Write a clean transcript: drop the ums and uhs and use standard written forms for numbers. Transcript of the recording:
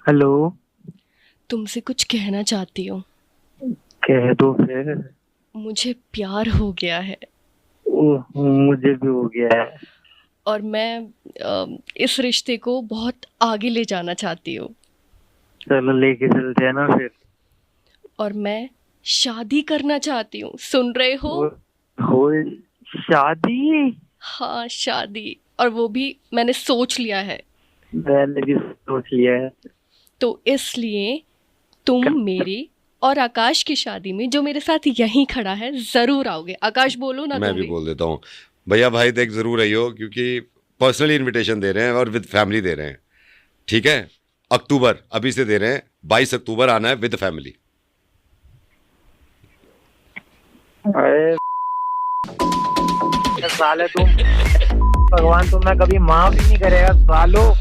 Hello. तुमसे कुछ कहना चाहती हूँ। कह दो फिर। मुझे प्यार हो गया है। मुझे भी हो गया है। और मैं इस रिश्ते को बहुत आगे ले जाना चाहती हूँ। चलो लेके चलते हैं ना फिर। और मैं शादी करना चाहती हूँ, सुन रहे हो? वो हो शादी। हाँ, शादी। और वो भी मैंने सोच लिया है। मैंने भी सोच लिया है। तो इसलिए तुम मेरी और आकाश की शादी में, जो मेरे साथ यहीं खड़ा है, जरूर आओगे। आकाश, बोलो ना मैं तुम भी भी। बोल देता हूँ। भैया भाई देख जरूर आइयो, क्योंकि पर्सनली इनविटेशन दे रहे हैं और विद फैमिली दे रहे हैं। ठीक है, अक्टूबर अभी से दे रहे हैं, 22 अक्टूबर आना है विद फैमिली। अरे साले तुम, भगवान तुम्हें कभी माफ ही नहीं करेगा सालो।